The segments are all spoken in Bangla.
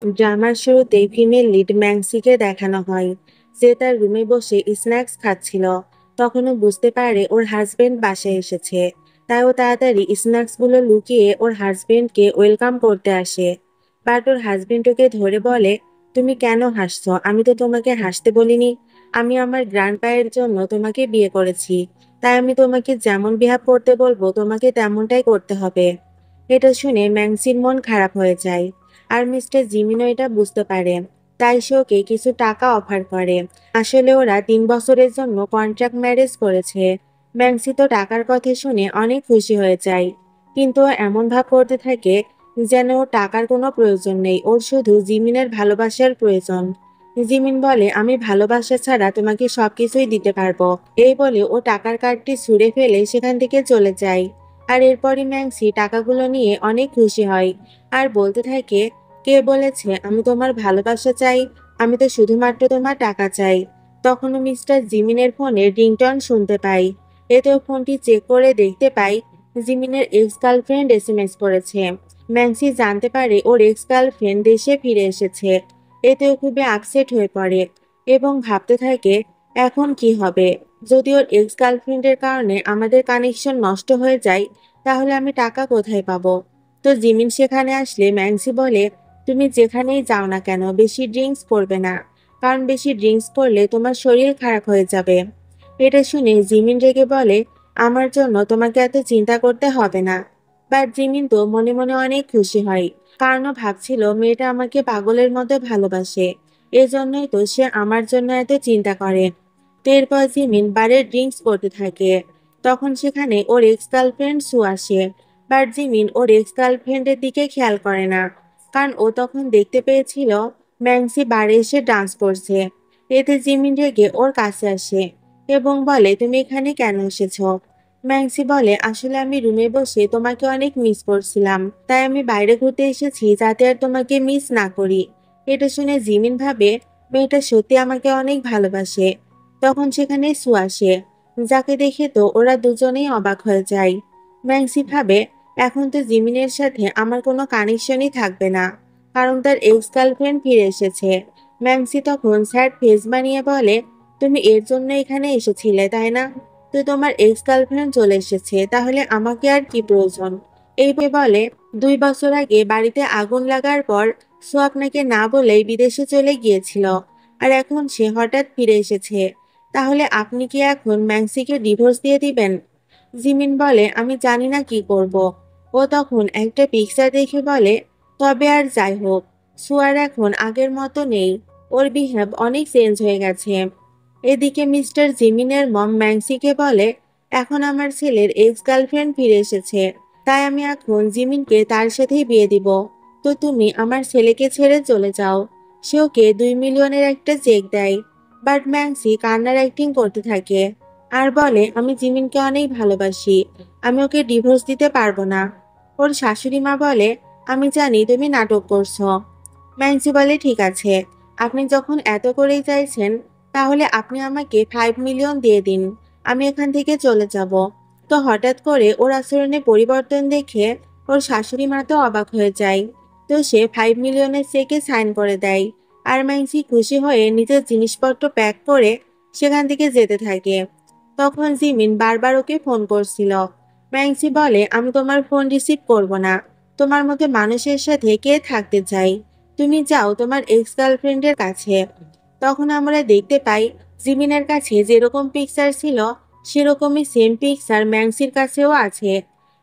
ড্রামার শুরুতে ফিমেল লিড ম্যাক্সিকে দেখানো হয় যে তার রুমে বসে স্ন্যাক্স খাচ্ছিল। তখনও বুঝতে পারে ওর হাজবেন্ড বাসায় এসেছে, তাই ও তাড়াতাড়ি স্ন্যাক্সগুলো লুকিয়ে ওর হাজবেন্ডকে ওয়েলকাম করতে আসে। বাট ওর হাজবেন্ড ওকে ধরে বলে, তুমি কেন হাসছো? আমি তো তোমাকে হাসতে বলিনি। আমি আমার গ্র্যান্ড পায়ের জন্য তোমাকে বিয়ে করেছি, তাই আমি তোমাকে যেমন বিহেভ করতে বলবো তোমাকে তেমনটাই করতে হবে। এটা শুনে ম্যাক্সির মন খারাপ হয়ে যায়, আর মিস্টার জিমিনো এটা বুঝতে পারে, তাই সে ওকে কিছু টাকা অফার করে। আসলে ওরা 3 বছরের জন্য কন্ট্রাক্ট ম্যারেজ করেছে। ম্যাক্সি তো টাকার কথা শুনে অনেক খুশি হয়ে যায়, কিন্তু ও এমন ভাব করতে থাকে যেন ওর টাকার কোনো প্রয়োজন নেই, ওর শুধু জিমিনের ভালোবাসার প্রয়োজন। জিমিন বলে, আমি ভালোবাসা ছাড়া তোমাকে সবকিছুই দিতে পারবো। এই বলে ও টাকার কার্ডটি ছুঁড়ে ফেলে সেখান থেকে চলে যায়। আর এরপরই ম্যাক্সি টাকাগুলো নিয়ে অনেক খুশি হয় আর বলতে থাকে, কে বলেছে আমি তোমার ভালোবাসা চাই? আমি তো শুধুমাত্র তোমার টাকা চাই। তখনও মিস্টার জিমিনের ফোনে রিংটন শুনতে পাই। এতেও ফোনটি চেক করে দেখতে পাই জিমিনের এক্স গার্লফ্রেন্ড এসএমএস করেছে। ম্যাক্সি জানতে পারে ওর এক্স গার্লফ্রেন্ড দেশে ফিরে এসেছে। এতেও খুবই আপসেট হয়ে পড়ে এবং ভাবতে থাকে এখন কি হবে। যদি ওর এক্স গার্লফ্রেন্ডের কারণে আমাদের কানেকশন নষ্ট হয়ে যায়, তাহলে আমি টাকা কোথায় পাবো? তো জিমিন সেখানে আসলে ম্যাক্সি বলে, তুমি যেখানেই যাও না কেন বেশি ড্রিঙ্কস করবে না, কারণ বেশি ড্রিঙ্কস করলে তোমার শরীর খারাপ হয়ে যাবে। এটা শুনে জিমিন রেগে বলে, আমার জন্য তোমাকে এত চিন্তা করতে হবে না। বাট জিমিন তো মনে মনে অনেক খুশি হয়, কারণ ও ভাবছিল মেয়েটা আমাকে পাগলের মতো ভালোবাসে, এজন্যই তো সে আমার জন্য এত চিন্তা করে। তো এরপর জিমিন বারে ড্রিঙ্কস করতে থাকে। তখন সেখানে ওর এক্স গার্লফ্রেন্ড সু আসে। বাট জিমিন ওর এক্স গার্লফ্রেন্ডের দিকে খেয়াল করে না, কারণ ও তখন দেখতে পেয়েছিল ম্যাক্সি বারে এসে ডান্স করছে। এতে জিমিন রেগে ওর কাছে আসে এবং বলে, তুমি এখানে কেন এসেছো? ম্যাক্সি বলে, আসলে আমি রুমে বসে তোমাকে অনেক মিস করছিলাম, তাই আমি বাইরে ঘুরতে এসেছি যাতে আর তোমাকে মিস না করি। এটা শুনে জিমিন ভাবে মেয়েটা সত্যি আমাকে অনেক ভালোবাসে। তখন সেখানে সু আসে, যাকে দেখে তো ওরা দুজনেই অবাক হয়ে যায়। ম্যাক্সি ভাবে এখন তো জিমিনের সাথে আমার কোনো কানেকশনই থাকবে না, কারণ তার এক্স গার্লফ্রেন্ড ফিরে এসেছে। ম্যাক্সি তখন স্যাড ফেস বানিয়ে বলে, তুমি এর জন্য এখানে এসেছিলে তাই না? তো তোমার এক্স গার্লফ্রেন্ড চলে এসেছে, তাহলে আমাকে আর কি প্রয়োজন? এই বলে, 2 বছর আগে বাড়িতে আগুন লাগার পর সু আপনাকে না বলেই বিদেশে চলে গিয়েছিল, আর এখন সে হঠাৎ ফিরে এসেছে। তাহলে আপনি কি এখন ম্যাক্সিকে ডিভোর্স দিয়ে দিবেন? জিমিন বলে, আমি জানি না কি করব। ও তখন একটা পিকচার দেখে বলে, তবে আর যাই হোক, সুয়ার এখন আগের মতো নেই, ওর বিহেভ অনেক চেঞ্জ হয়ে গেছে। এদিকে মিস্টার জিমিনের মম ম্যাক্সিকে বলে, এখন আমার ছেলের এক্স গার্লফ্রেন্ড ফিরে এসেছে, তাই আমি এখন জিমিনকে তার সাথেই বিয়ে দিব। তো তুমি আমার ছেলেকে ছেড়ে চলে যাও। সে ওকে 2 মিলিয়নের একটা চেক দেয়। বাট ম্যাক্সি কান্নার অ্যাক্টিং করতে থাকে আর বলে, আমি জিমিনকে অনেক ভালোবাসি, আমি ওকে ডিভোর্স দিতে পারবো না। ওর শাশুড়ি মা বলে, আমি জানি তুমি নাটক করছো। ম্যাক্সি বলে, ঠিক আছে, আপনি যখন এত করেই চাইছেন, তাহলে আপনি আমাকে 5 মিলিয়ন দিয়ে দিন, আমি এখান থেকে চলে যাব। তো হঠাৎ করে ওর আচরণে পরিবর্তন দেখে ওর শাশুড়ি মা তো অবাক হয়ে যায়। তো সে 5 মিলিয়নের চেকে সাইন করে দেয়। আর ম্যাক্সি খুশি হয়ে নিজের জিনিসপত্র প্যাক করে সেখান থেকে যেতে থাকে। তখন জিমিন বারবার ওকে ফোন করছিল। ম্যাক্সি বলে, আমি তোমার ফোন রিসিভ করব না। তোমার মতো মানুষের সাথে কে থাকতে চাই? তুমি যাও তোমার এক্স গার্লফ্রেন্ডের কাছে। তখন আমরা দেখতে পাই জিমিনের কাছে যেরকম পিকচার ছিল সেরকমই সেম পিকচার ম্যাক্সির কাছেও আছে।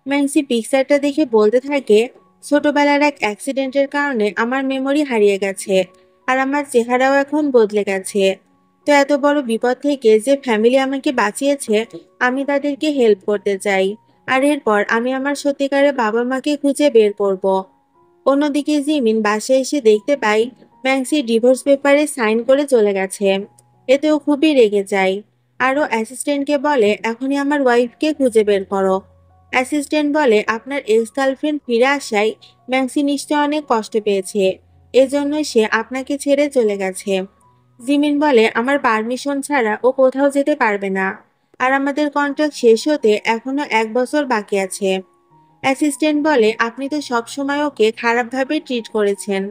ম্যাক্সি পিকচারটা দেখে বলতে থাকে, ছোটবেলার এক অ্যাক্সিডেন্টের কারণে আমার মেমোরি হারিয়ে গেছে, আর আমার চেহারাও এখন বদলে গেছে। তো এত বড় বিপদ থেকে যে ফ্যামিলি আমাকে বাঁচিয়েছে, আমি তাদেরকে হেল্প করতে চাই। আর এরপর আমি আমার সত্যিকারের বাবা মাকে খুঁজে বের করব। অন্যদিকে জিমিন বাসায় এসে দেখতে পাই ম্যাক্সি ডিভোর্স পেপারে সাইন করে চলে গেছে। এতেও খুবই রেগে যায়। আরও অ্যাসিস্ট্যান্টকে বলে, এখনই আমার ওয়াইফকে খুঁজে বের করো। অ্যাসিস্ট্যান্ট বলে, আপনার এক্স গার্লফ্রেন্ড ফিরে আসায় ম্যাক্সি নিশ্চয় অনেক কষ্ট পেয়েছে, এজন্যই সে আপনাকে ছেড়ে চলে গেছে। জিমিন বলে, আমার পারমিশন ছাড়া ও কোথাও যেতে পারবে না, আর আমাদের কন্ট্রাক্ট শেষ হতে এখনো 1 বছর বাকি আছে। অ্যাসিস্ট্যান্ট বলে, আপনি তো সবসময় ওকে খারাপভাবে ট্রিট করেছেন,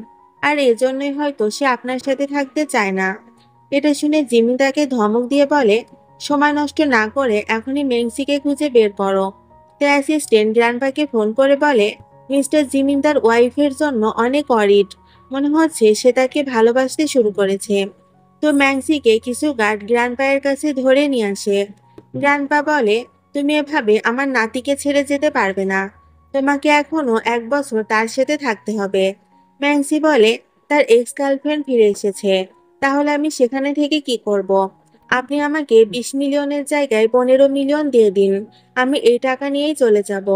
আর এজন্যই হয়তো সে আপনার সাথে থাকতে চায় না। এটা শুনে জিমি তাকে ধমক দিয়ে বলে, সময় নষ্ট না করে এখনই মেংসিকে খুঁজে বের করো। তার অ্যাসিস্ট্যান্ট গ্র্যান্ডপাকে ফোন করে বলে, মিস্টার জিমিন তার ওয়াইফের জন্য অনেক অরিড, মনে হচ্ছে সে তাকে ভালোবাসতে শুরু করেছে। তো ম্যাংসিকে কিছু গার্ড গ্র্যান্ডপায়ের কাছে ধরে নিয়ে আসে। গ্র্যান্ডপা বলে, তুমি এভাবে আমার নাতিকে ছেড়ে যেতে পারবে না, তোমাকে এখনো 1 বছর তার সাথে থাকতে হবে। ম্যাংসি বলে, তার এক্স গার্লফ্রেন্ড ফিরে এসেছে, তাহলে আমি সেখানে থেকে কি করব? আপনি আমাকে 20 মিলিয়নের জায়গায় 15 মিলিয়ন দিয়ে দিন, আমি এই টাকা নিয়েই চলে যাব।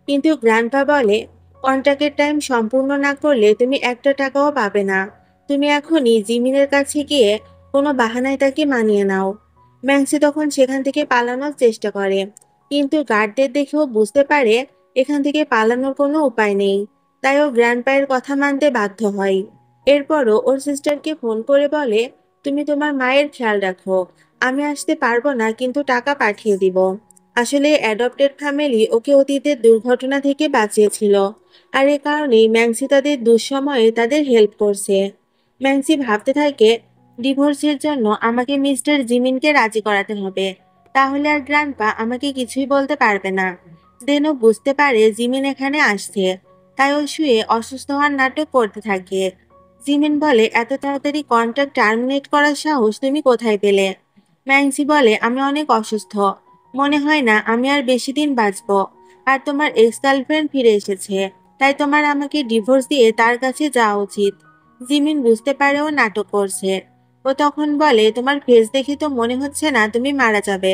কিন্তু গ্র্যান্ডপা বলে, কন্ট্রাক্টের টাইম সম্পূর্ণ না করলে তুমি একটা টাকাও পাবে না। তুমি এখনই জিমিনের কাছে গিয়ে কোনো বাহানায় তাকে মানিয়ে নাও। ম্যাংসি তখন সেখান থেকে পালানোর চেষ্টা করে, কিন্তু গার্ডদের দেখেও বুঝতে পারে এখান থেকে পালানোর কোনো উপায় নেই। তাই ও গ্র্যান্ডপায়ের কথা মানতে বাধ্য হয়। এরপরও ওর সিস্টারকে ফোন করে বলে, তুমি তোমার মায়ের খেয়াল রাখো, আমি আসতে পারবো না কিন্তু টাকা পাঠিয়ে দিব। আসলে অ্যাডপ্টেড ফ্যামিলি ওকে অতীতের দুর্ঘটনা থেকে বাঁচিয়েছিল, আর এ কারণেই ম্যাংসি তাদের দুঃসময়ে তাদের হেল্প করছে। ম্যাংসি ভাবতে থাকে, ডিভোর্সের জন্য আমাকে মিস্টার জিমিনকে রাজি করাতে হবে, তাহলে আর গ্র্যান্ডপা আমাকে কিছুই বলতে পারবে না। দেন ও বুঝতে পারে জিমিন এখানে আসছে, তাই ও শুয়ে অসুস্থ হওয়ার নাটক করতে থাকে। জিমিন বলে, এত তাড়াতাড়ি কন্ট্রাক্ট টার্মিনেট করার সাহস তুমি কোথায় পেলে? ম্যাংসি বলে, আমি অনেক অসুস্থ, মনে হয় না আমি আর বেশি দিন বাঁচব। আর তোমার এক্স গার্লফ্রেন্ড ফিরে এসেছে, তাই তোমার আমাকে ডিভোর্স দিয়ে তার কাছে যাওয়া উচিত। জিমিন বুঝতে পারে ও নাটক করছে। ও তখন বলে, তোমার ফেস দেখে তো মনে হচ্ছে না তুমি মারা যাবে।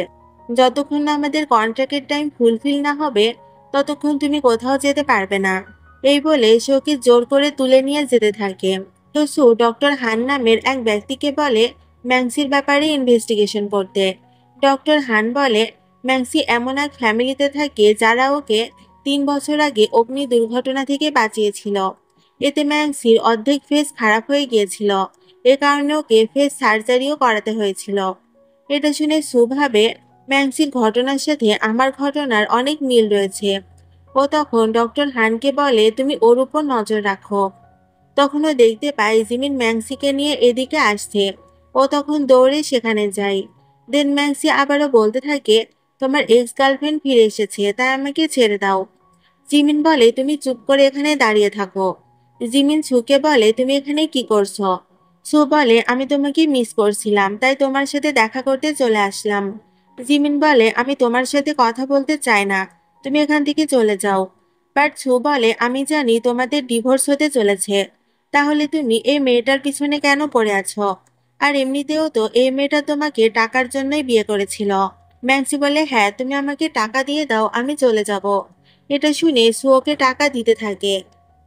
যতক্ষণ না আমাদের কন্ট্রাক্টের টাইম ফুলফিল না হবে, ততক্ষণ তুমি কোথাও যেতে পারবে না। এই বলে সে ওকে জোর করে তুলে নিয়ে যেতে থাকে। তো সু ডক্টর হান নামের এক ব্যক্তিকে বলে ম্যাংসির ব্যাপারে ইনভেস্টিগেশন করতে। ডক্টর হান বলে, ম্যাংসি এমন এক ফ্যামিলিতে থাকে যারা ওকে 3 বছর আগে অগ্নি দুর্ঘটনা থেকে বাঁচিয়েছিল। এতে ম্যাংসির অর্ধেক ফেস খারাপ হয়ে গিয়েছিল, এ কারণে ওকে ফেস সার্জারিও করাতে হয়েছিল। এটা শুনে সু ভাবে, ম্যাংসির ঘটনার সাথে আমার ঘটনার অনেক মিল রয়েছে। ও তখন ডক্টর হানকে বলে, তুমি ওর উপর নজর রাখো। তখনও দেখতে পাই জিমিন ম্যাংসিকে নিয়ে এদিকে আসছে। ও তখন দৌড়ে সেখানে যায়। দেন ম্যাংসি আবারও বলতে থাকে, তোমার এক্স গার্লফ্রেন্ড ফিরে এসেছে, তাই আমাকে ছেড়ে দাও। জিমিন বলে, তুমি চুপ করে এখানে দাঁড়িয়ে থাকো। জিমিন সুকে বলে, তুমি এখানে কি করছো? সু বলে, আমি তোমাকে মিস করছিলাম, তাই তোমার সাথে দেখা করতে চলে আসলাম। জিমিন বলে, আমি তোমার সাথে কথা বলতে চাই না, তুমি এখান থেকে চলে যাও। বাট সু বলে, আমি জানি তোমাদের ডিভোর্স হতে চলেছে, তাহলে তুমি এই মেয়েটার পিছনে কেন পড়ে আছো? আর এমনিতেও তো এই মেয়েটা তোমাকে টাকার জন্যই বিয়ে করেছিল। ম্যাংসি বলে, হ্যাঁ, তুমি আমাকে টাকা দিয়ে দাও, আমি চলে যাব। এটা শুনে সু ওকে টাকা দিতে থাকে।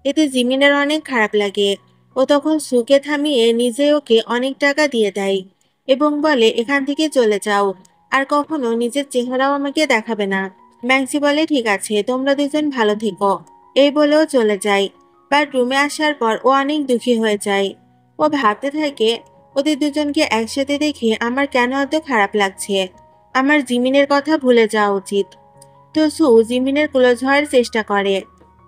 এতে জিমিনের অনেক খারাপ লাগে। ও তখন সুকে থামিয়ে নিজে ওকে অনেক টাকা দিয়ে দেয় এবং বলে, এখান থেকে চলে যাও, আর কখনো নিজের চেহারাও আমাকে দেখাবে না। ম্যাংসি বলে, ঠিক আছে, তোমরা দুজন ভালো থেকো। এই বলেও চলে যায়। বাট রুমে আসার পর ও অনেক দুঃখী হয়ে যায়। ও ভাবতে থাকে, ওদের দুজনকে একসাথে দেখে আমার কেন এত খারাপ লাগছে। আমার জিমিনের কথা ভুলে যাওয়া উচিত। তো সু জিমিনের ক্লোজ হওয়ার চেষ্টা করে।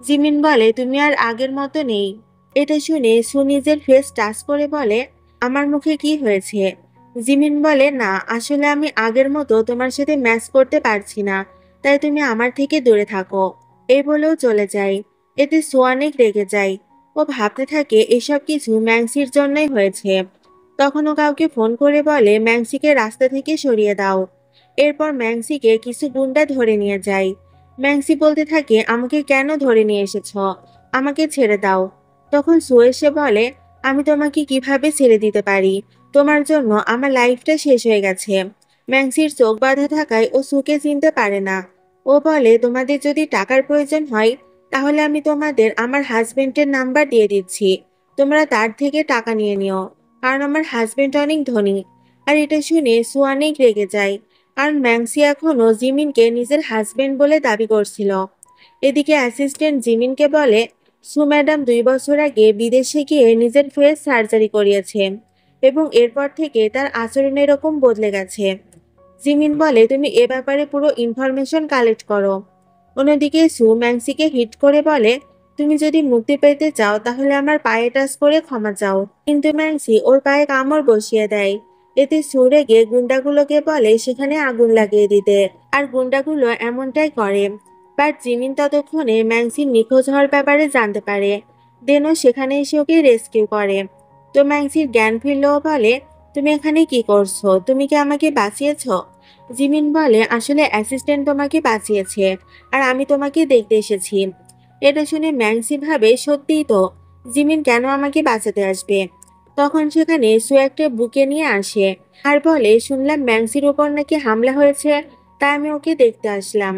জিমিন বলে, তুমি আর আগের মতো নেই। এটা শুনে সু নিজের ফেস টাচ করে বলে, আমার মুখে কি হয়েছে? জিমিন বলে, না, আসলে আমি আগের মতো তোমার সাথে ম্যাচ করতে পারছি না, তাই তুমি আমার থেকে দূরে থাকো। এই বলেও চলে যায়। এতে সু অনেক রেগে যায়। ও ভাবতে থাকে এসব কিছু ম্যাংসির জন্যই হয়েছে। তখন ও কাউকে ফোন করে বলে, ম্যাংসিকে রাস্তা থেকে সরিয়ে দাও। এরপর ম্যাংসিকে কিছু গুন্ডা ধরে নিয়ে যায়। ম্যাংসি বলতে থাকে, আমাকে কেন ধরে নিয়ে এসেছ? আমাকে ছেড়ে দাও। তখন সু এসে বলে, আমি তোমাকে কিভাবে ছেড়ে দিতে পারি? তোমার জন্য আমার লাইফটা শেষ হয়ে গেছে। ম্যাংসির চোখ বাঁধা থাকায় ও সুকে চিনতে পারে না। ও বলে, তোমাদের যদি টাকার প্রয়োজন হয়, তাহলে আমি তোমাদের আমার হাজবেন্ডের নাম্বার দিয়ে দিচ্ছি, তোমরা তার থেকে টাকা নিয়ে নিও, কারণ আমার হাজবেন্ড অনেক ধনী। আর এটা শুনে সু অনেক রেগে যায়, কারণ ম্যাংসি এখনো জিমিনকে নিজের হাজবেন্ড বলে দাবি করছিল। এদিকে অ্যাসিস্ট্যান্ট জিমিনকে বলে, সু ম্যাডাম 2 বছর আগে বিদেশে গিয়ে নিজের ফেস সার্জারি করিয়েছে এবং এরপর থেকে তার আচরণ এরকম বদলে গেছে। জিমিন বলে, তুমি এ ব্যাপারে পুরো ইনফরমেশন কালেক্ট করো। অন্যদিকে সু ম্যাংসিকে হিট করে বলে, তুমি যদি মুক্তি পেতে চাও তাহলে আমার পায়ে টাচ করে ক্ষমা চাও। কিন্তু ম্যান্সি ওর পায়ে কামড় বসিয়ে দেয়। এতে সু রেগে গুন্ডাগুলোকে বলে সেখানে আগুন লাগিয়ে দিতে, আর গুন্ডাগুলো এমনটাই করে। বাট জিমিন ততক্ষণে ম্যান্সির নিখোঁজ হওয়ার ব্যাপারে জানতে পারে। দেনও সেখানে এসে ওকে রেস্কিউ করে। তো ম্যান্সির জ্ঞান ফিরলেও বলে, তুমি এখানে কি করছো? তুমি কি আমাকে বাঁচিয়েছো? জিমিন বলে, আসলে অ্যাসিস্ট্যান্ট তোমাকে বাঁচিয়েছে, আর আমি তোমাকে দেখতে এসেছি। এটা শুনে ম্যান্সি ভাবে, সত্যিই তো, জিমিন কেন আমাকে বাঁচাতে আসবে? তখন সেখানে সু একটা বুকে নিয়ে আসে আর বলে, শুনলাম ম্যান্সির ওপর নাকি হামলা হয়েছে, তাই আমি ওকে দেখতে আসলাম।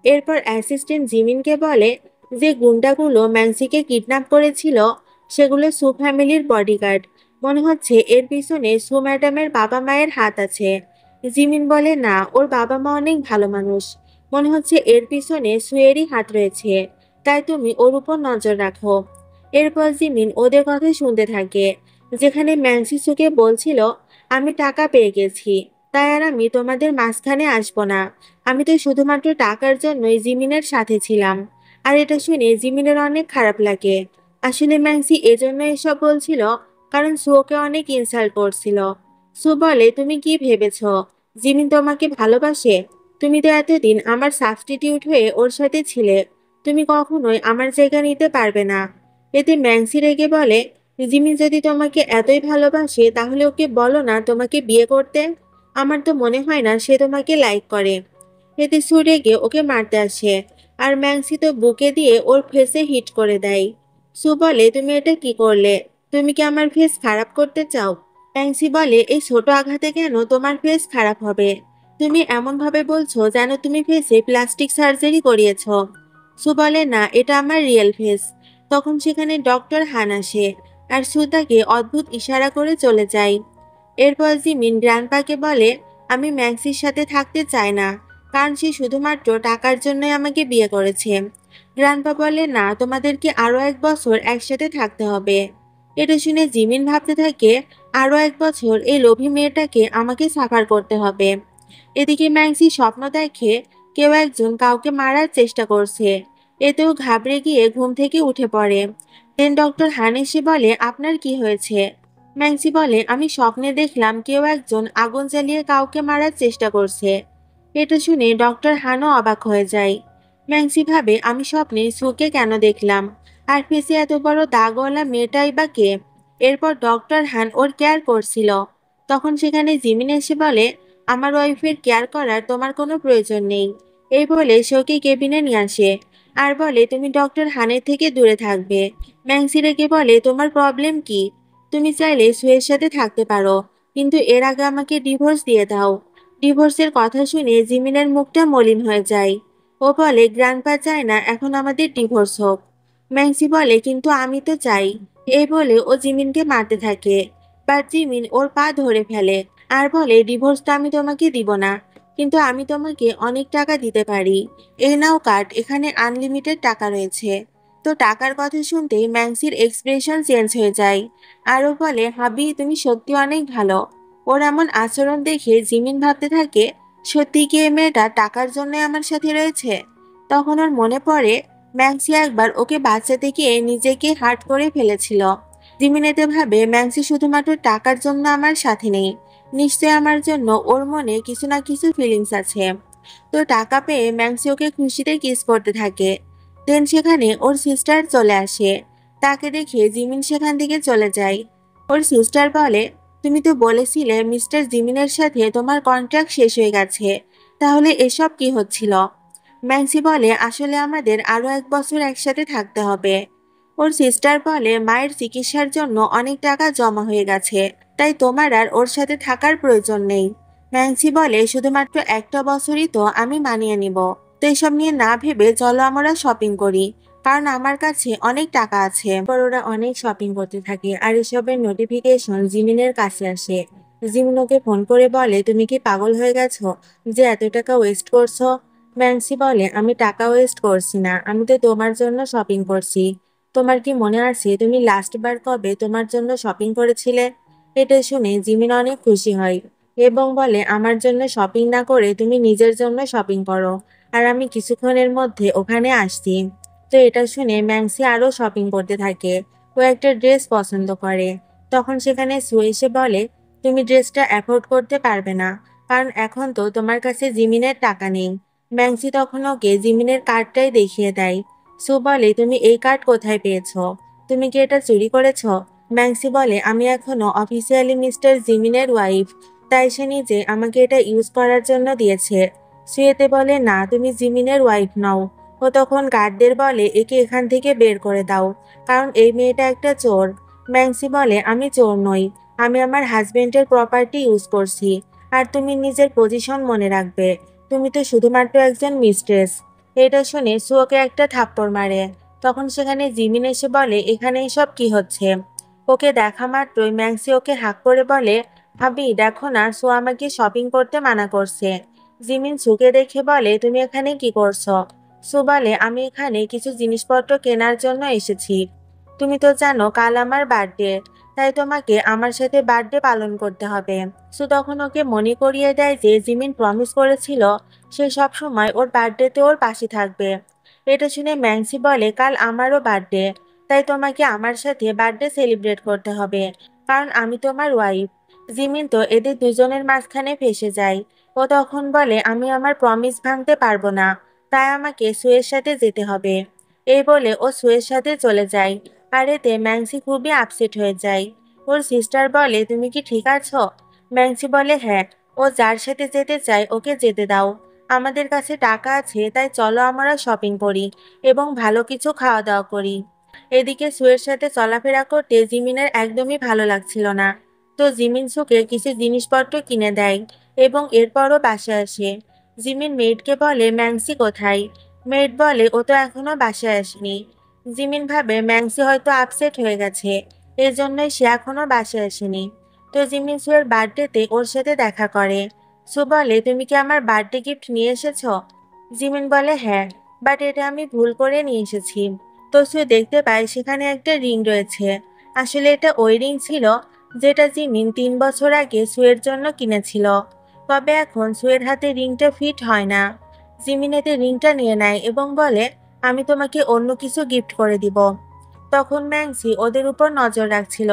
এরপর অ্যাসিস্ট্যান্ট জিমিনকে বলে, যে গুন্ডাগুলো ম্যান্সিকে কিডন্যাপ করেছিল সেগুলো সু ফ্যামিলির বডিগার্ড। মনে হচ্ছে এর পিছনে সু ম্যাডামের বাবা মায়ের হাত আছে। জিমিন বলে, না, ওর বাবা মা অনেক ভালো মানুষ। মনে হচ্ছে এর পিছনে সুয়েরই হাত রয়েছে, তাই তুমি ওর উপর নজর রাখো। এরপর জিমিন ওদের কথা শুনতে থাকে, যেখানে ম্যান্সি সুকে বলছিল, আমি টাকা পেয়ে গেছি, তাই আর আমি তোমাদের মাঝখানে আসবো না। আমি তো শুধুমাত্র টাকার জন্যই জিমিনের সাথে ছিলাম। আর এটা শুনে জিমিনের অনেক খারাপ লাগে। আসলে ম্যান্সি এজন্য এসব বলছিল কারণ সু ওকে অনেক ইনসাল্ট করছিল। সু বলে, তুমি কি ভেবেছো জিমিন তোমাকে ভালোবাসে? তুমি তো এতদিন আমার সাবস্টিটিউট হয়ে ওর সাথে ছিলে। তুমি কখনোই আমার জায়গা নিতে পারবে না। এতে ম্যান্সি রেগে বলে, জিমিন যদি তোমাকে এতই ভালোবাসে তাহলে ওকে বলো না তোমাকে বিয়ে করতে। আমার তো মনে হয় না সে তোমাকে লাইক করে। এতে সু রেগে ওকে মারতে আসে, আর ম্যান্সি তো বুকে দিয়ে ওর ফেসে হিট করে দেয়। সু বলে, তুমি এটা কি করলে? তুমি কি আমার ফেস খারাপ করতে চাও? ম্যান্সি বলে, এই ছোট আঘাতে কেন তোমার ফেস খারাপ হবে? তুমি এমন ভাবে বলছো যেন তুমি ফেসে প্লাস্টিক সার্জারি করিয়েছ। সু বলে, না, এটা আমার রিয়েল ফেস। তখন সেখানে ডক্টর হান আসে, আর সু তাকে অদ্ভুত ইশারা করে চলে যায়। এরপর জিমিন গ্র্যান্ডপাকে বলে, আমি ম্যাক্সির সাথে থাকতে চাই না, কারণ সে শুধুমাত্র টাকার জন্যই আমাকে বিয়ে করেছে। গ্র্যান্ডপা বলে, না, তোমাদেরকে আরো 1 বছর একসাথে থাকতে হবে। এটা শুনে জিমিন ভাবতে থাকে, আরো 1 বছর এই লোভী মেয়েটাকে আমাকে সাফার করতে হবে। এদিকে ম্যাক্সি স্বপ্ন দেখে কেউ একজন কাউকে মারার চেষ্টা করছে। এতেও ঘাবড়ে গিয়ে ঘুম থেকে উঠে পড়ে। দেন ডক্টর হান এসে বলে, আপনার কি হয়েছে? ম্যাক্সি বলে, আমি স্বপ্নে দেখলাম কেউ একজন আগুন জ্বালিয়ে কাউকে মারার চেষ্টা করছে। এটা শুনে ডক্টর হানও অবাক হয়ে যায়। ম্যাক্সি ভাবে, আমি স্বপ্নে সুকে কেন দেখলাম, আর ফেসে এত বড় দাগওয়ালা মেয়েটাই বা কে? এরপর ডক্টর হান ওর কেয়ার করছিল। তখন সেখানে জিমিন এসে বলে, আমার ওয়াইফের কেয়ার করার তোমার কোনো প্রয়োজন নেই। এই বলে সে ওকে কেবিনে নিয়ে আসে, আর বলে, তুমি ডক্টর হানের থেকে দূরে থাকবে। ম্যাক্সি রেগে বলে, তোমার প্রবলেম কি? তুমি চাইলে সুয়ের সাথে থাকতে পারো, কিন্তু এর আগে আমাকে ডিভোর্স দিয়ে দাও। ডিভোর্সের কথা শুনে জিমিনের মুখটা মলিন হয়ে যায়। ও বলে, গ্র্যান্ডপা চায় না এখন আমাদের ডিভোর্স হোক। ম্যাক্সি বলে, কিন্তু আমি তো চাই। এই বলে ও জিমিনকে মারতে থাকে, বাট জিমিন ওর পা ধরে ফেলে আর বলে, ডিভোর্সটা আমি তোমাকে দিব না, কিন্তু আমি তোমাকে অনেক টাকা দিতে পারি। এই নাও কার্ড, এখানে আনলিমিটেড টাকা রয়েছে। তো টাকার কথা শুনতেই ম্যাক্সির এক্সপ্রেশন চেঞ্জ হয়ে যায়। আরও বলে, হাবি, তুমি সত্যি অনেক ভালো। ওর এমন আচরণ দেখে জিমিন ভাবতে থাকে, সত্যি কি এই মেয়েটা টাকার জন্য আমার সাথে রয়েছে? তখন ওর মনে পড়ে ম্যাক্সি একবার ওকে বাঁচাতে গিয়ে নিজেকে হার্ট করে ফেলেছিল। জিমিন এতে ভাবে, ম্যাক্সি শুধুমাত্র টাকার জন্য আমার সাথে নেই, নিশ্চয় আমার জন্য ওর মনে কিছু না কিছু ফিলিংস আছে। তো টাকা পেয়ে ম্যাক্সি ওকে খুশিতে কিস করতে থাকে। দেন সেখানে ওর সিস্টার চলে আসে। তাকে দেখে জিমিন সেখান থেকে চলে যায়। ওর সিস্টার বলে, তুমি তো বলেছিলে মিস্টার জিমিনের সাথে তোমার কন্ট্রাক্ট শেষ হয়ে গেছে, তাহলে এসব কি হচ্ছিল? ম্যাক্সি বলে, আসলে আমাদের আরো 1 বছর একসাথে থাকতে হবে। ওর সিস্টার বলে, মায়ের চিকিৎসার জন্য অনেক টাকা জমা হয়ে গেছে, তাই তোমার আর ওর সাথে থাকার প্রয়োজন নেই। ম্যাক্সি বলে, শুধুমাত্র 1টা বছরই তো, আমি মানিয়ে নিব। তো এসব নিয়ে না ভেবে চলো আমরা শপিং করি, কারণ আমার কাছে অনেক টাকা আছে। পর ওরা অনেক শপিং করতে থাকে, আর এসবের নোটিফিকেশন জিমিনের কাছে আসে। জিমিন ওকে ফোন করে বলে, তুমি কি পাগল হয়ে গেছো যে এত টাকা ওয়েস্ট করছো? ম্যাক্সি বলে, আমি টাকা ওয়েস্ট করছি না, আমি তো তোমার জন্য শপিং করছি। তোমার কি মনে আছে তুমি লাস্ট বার কবে তোমার জন্য শপিং করেছিলে? এটা শুনে জিমিন অনেক খুশি হয় এবং বলে, আমার জন্য শপিং না করে তুমি নিজের জন্য শপিং করো, আর আমি কিছুক্ষণের মধ্যে ওখানে আসছি। তো এটা শুনে ম্যাংসি আরো শপিং করতে থাকে। ও একটা ড্রেস পছন্দ করে। তখন সেখানে সু এসে বলে, তুমি ড্রেসটা অ্যাফোর্ড করতে পারবে না, কারণ এখন তো তোমার কাছে জিমিনের টাকা নেই। ম্যাংসি তখন ওকে জিমিনের কার্ডটাই দেখিয়ে দেয়। সু বলে, তুমি এই কার্ড কোথায় পেয়েছো? তুমি কি এটা চুরি করেছো? ম্যাংসি বলে, আমি এখনো অফিসিয়ালি মিস্টার জিমিনের ওয়াইফ, তাই সে নিজে আমাকে এটা ইউজ করার জন্য দিয়েছে। সুয়েতে বলে, না, তুমি জিমিনের ওয়াইফ নও। ও তখন গার্ডদের বলে, একে এখান থেকে বের করে দাও, কারণ এই মেয়েটা একটা চোর। ম্যাংসি বলে, আমি চোর নই, আমি আমার হাজবেন্ডের প্রপার্টি ইউজ করছি। আর তুমি নিজের পজিশন মনে রাখবে, তুমি তো শুধুমাত্র একজন মিস্ট্রেস। এটা শুনে সু ওকে একটা থাপ্পড় মারে। তখন সেখানে জিমিন এসে বলে, এখানে এসব কি হচ্ছে? ওকে দেখা মাত্রই ম্যাংসি ওকে হাঁক করে বলে, ভাবি দেখো না, সু আমাকে শপিং করতে মানা করছে। জিমিন সুকে দেখে বলে, তুমি এখানে কি করছো? সু বলে, আমি এখানে কিছু জিনিসপত্র কেনার জন্য এসেছি। তুমি তো জানো কাল আমার বার্থডে, তাই তোমাকে আমার সাথে বার্থডে পালন করতে হবে। সু তখন ওকে মনে করিয়ে দেয় যে জিমিন প্রমিস করেছিল সে সব সময় ওর বার্থডেতে ওর পাশে থাকবে। এটা শুনে ম্যাংসি বলে, কাল আমারও বার্থডে, তাই তোমাকে আমার সাথে বার্থডে সেলিব্রেট করতে হবে, কারণ আমি তোমার ওয়াইফ। জিমিন তো এদের দুজনের মাঝখানে ফেসে যায়। ও তখন বলে, আমি আমার প্রমিস ভাঙতে পারবো না, তাই আমাকে সুয়ের সাথে যেতে হবে। এই বলে ও সুয়ের সাথে চলে যায়। আর এতে ম্যাংসি খুবই আপসেট হয়ে যায়। ওর সিস্টার বলে, তুমি কি ঠিক আছো? ম্যাংসি বলে, হ্যাঁ, ও যার সাথে যেতে চায় ওকে যেতে দাও। আমাদের কাছে টাকা আছে, তাই চলো আমরা শপিং করি এবং ভালো কিছু খাওয়া দাওয়া করি। এদিকে সুয়ের সাথে চলাফেরা করতে জিমিনের একদমই ভালো লাগছিল না। তো জিমিন সুকে কিছু জিনিসপত্র কিনে দেয় এবং এরপরও বাসায় আসে। জিমিন মেয়েডকে বলে, ম্যাংসি কোথায়? মেয়েড বলে, ও তো এখনো বাসায় আসেনি। জিমিন ভাবে ম্যাংসি হয়তো আপসেট হয়ে গেছে, এজন্যই সে এখনো বাসায় আসেনি। তো জিমিন সুয়ের বার্থডেতে ওর সাথে দেখা করে। সু বলে, তুমি কি আমার বার্থডে গিফট নিয়ে এসেছো? জিমিন বলে, হ্যাঁ, বাট এটা আমি ভুল করে নিয়ে এসেছি। তো সু দেখতে পায় সেখানে একটা রিং রয়েছে। আসলে এটা ওই রিং ছিল যেটা জিমিন 3 বছর আগে সুয়ের জন্য কিনেছিল। তবে এখন সুয়ের হাতে রিংটা ফিট হয় না। জিমিন এতে রিংটা নিয়ে নেয় এবং বলে, আমি তোমাকে অন্য কিছু গিফট করে দিব। তখন ম্যাংসি ওদের উপর নজর রাখছিল।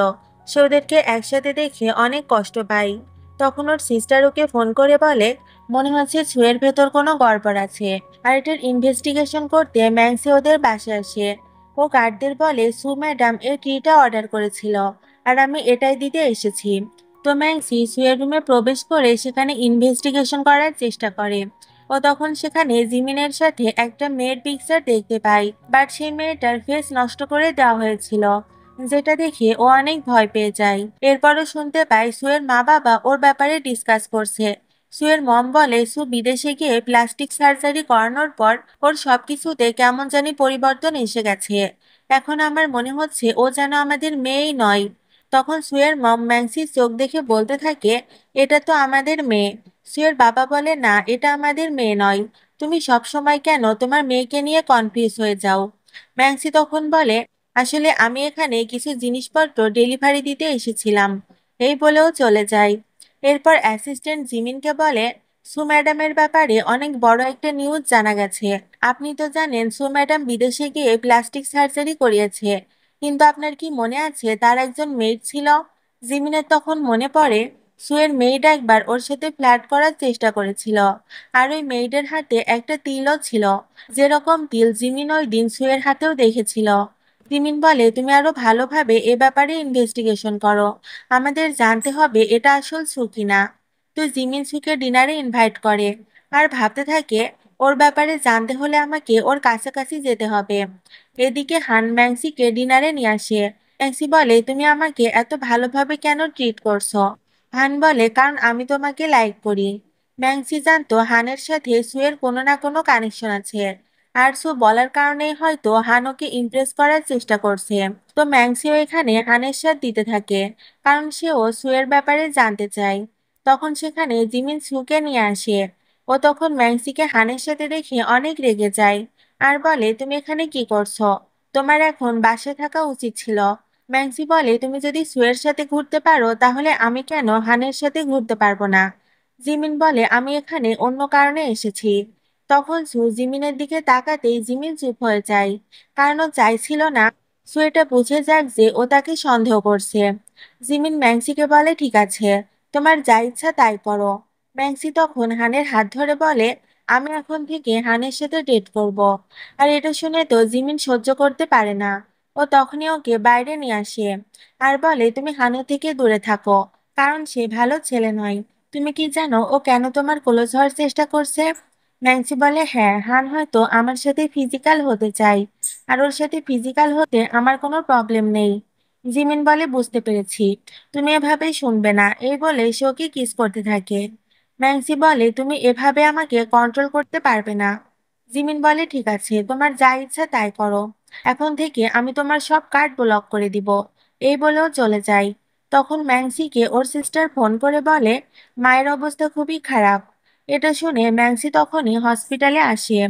সে ওদেরকে একসাথে দেখে অনেক কষ্ট পায়। তখন ওর সিস্টার ওকে ফোন করে বলে, মনে হচ্ছে ছুঁয়ের ভেতর কোনো গড়বড় আছে। আর এটার ইনভেস্টিগেশন করতে ম্যাংসি ওদের বাসায় আসে। ও গার্ডদের বলে, সু ম্যাডাম এই ট্রিটা অর্ডার করেছিল, আর আমি এটাই দিতে এসেছি। তো ম্যাংসি সুয়ের রুমে প্রবেশ করে সেখানে ইনভেস্টিগেশন করার চেষ্টা করে। ও তখন সেখানে জিমিনের সাথে একটা মেয়ের পিকচার দেখতে পায়, বাট সেই মেয়েটার ফেস নষ্ট করে দেওয়া হয়েছিল, যেটা দেখে ও অনেক ভয় পেয়ে যায়। এরপরও শুনতে পায় সুয়ের মা বাবা ওর ব্যাপারে ডিসকাস করছে। সুয়ের মম বলে, সু বিদেশে গিয়ে প্লাস্টিক সার্জারি করানোর পর ওর সবকিছুতে কেমন জানি পরিবর্তন এসে গেছে। এখন আমার মনে হচ্ছে ও যেন আমাদের মেয়েই নয়। তখন সুয়ের মম ম্যাংসির চোখ দেখে বলতে থাকে, এটা তো আমাদের মেয়ে। সুয়ের বাবা বলে, না, এটা আমাদের মেয়ে নয়। তুমি সব সময় কেন তোমার মেয়েকে নিয়ে কনফিউজ হয়ে যাও? ম্যাংসি তখন বলে, আসলে আমি এখানে কিছু জিনিসপত্র ডেলিভারি দিতে এসেছিলাম। এই বলেও চলে যায়। এরপর অ্যাসিস্ট্যান্ট জিমিনকে বলে, সু ম্যাডামের ব্যাপারে অনেক বড় একটা নিউজ জানা গেছে। আপনি তো জানেন সু ম্যাডাম বিদেশে গিয়ে প্লাস্টিক সার্জারি করিয়েছে, কিন্তু আপনার কি মনে আছে তার একজন মেয়েড ছিল? জিমিনের তখন মনে পড়ে সুয়ের মেয়েড একবার ওর সাথে ফ্ল্যাট করার চেষ্টা করেছিল, আর ওই মেয়েডের হাতে একটা তিলও ছিল, যেরকম তিল জিমিন ওই দিন সুয়ের হাতেও দেখেছিল। জিমিন বলে, তুমি আরো ভালোভাবে এ ব্যাপারে ইনভেস্টিগেশন করো, আমাদের জানতে হবে এটা আসল সু কিনা। তো জিমিন সুকে ডিনারে ইনভাইট করে আর ভাবতে থাকে, ওর ব্যাপারে জানতে হলে আমাকে ওর কাছাকাছি যেতে হবে। এদিকে হান ম্যাংসিকে ডিনারে নিয়ে আসে। ম্যাংসি বলে, তুমি আমাকে এত ভালোভাবে কেন ট্রিট করছো? হান বলে, কারণ আমি তোমাকে লাইক করি। ম্যাংসি জানতো হানের সাথে সুয়ের কোনো না কোনো কানেকশন আছে, আর সু বলার কারণেই হয়তো হান ওকে ইমপ্রেস করার চেষ্টা করছে। তো ম্যাংসিও এখানে হানের সাথ দিতে থাকে, কারণ সেও সুয়ের ব্যাপারে জানতে চায়। তখন সেখানে জিমিন সুকে নিয়ে আসে। ও তখন ম্যাংসিকে হানের সাথে দেখে অনেক রেগে যায় আর বলে, তুমি এখানে কি করছো? তোমার এখন বাসায় থাকা উচিত ছিল। ম্যাংসি বলে, তুমি যদি সুয়ের সাথে ঘুরতে পারো তাহলে আমি কেন হানের সাথে ঘুরতে পারবো না? জিমিন বলে, আমি এখানে অন্য কারণে এসেছি। তখন সু জিমিনের দিকে তাকাতেই জিমিন চুপ হয়ে যায়, কারণ ও চাইছিল না সু এটা বুঝে যাক যে ও তাকে সন্দেহ করছে। জিমিন ম্যাক্সিকে বলে, ঠিক আছে, তোমার যা ইচ্ছা তাই করো। ম্যাক্সি তখন হানের হাত ধরে বলে, আমি এখন থেকে হানের সাথে ডেট করব। আর এটা শুনে তো জিমিন সহ্য করতে পারে না। ও তখনই ওকে বাইরে নিয়ে আসে আর বলে, তুমি হানের থেকে দূরে থাকো, কারণ সে ভালো ছেলে নয়। তুমি কি জানো ও কেন তোমার ক্লোজ হওয়ার চেষ্টা করছে? ন্যান্সি বলে, হ্যাঁ, হান হয়তো আমার সাথে ফিজিক্যাল হতে চাই, আর ওর সাথে ফিজিক্যাল হতে আমার কোনো প্রবলেম নেই। জিমিন বলে, বুঝতে পেরেছি, তুমি এভাবেই শুনবে না। এই বলে সে ওকে কিস করতে থাকে। ম্যান্সি বলে, তুমি এভাবে আমাকে কন্ট্রোল করতে পারবে না। জিমিন বলে, ঠিক আছে, তোমার যা ইচ্ছা তাই করো, এখন থেকে আমি তোমার সব কার্ড ব্লক করে দিব। এই বলেও চলে যায়। তখন ম্যান্সিকে ওর সিস্টার ফোন করে বলে, মায়ের অবস্থা খুবই খারাপ। এটা শুনে ম্যান্সি তখনই হসপিটালে আসে।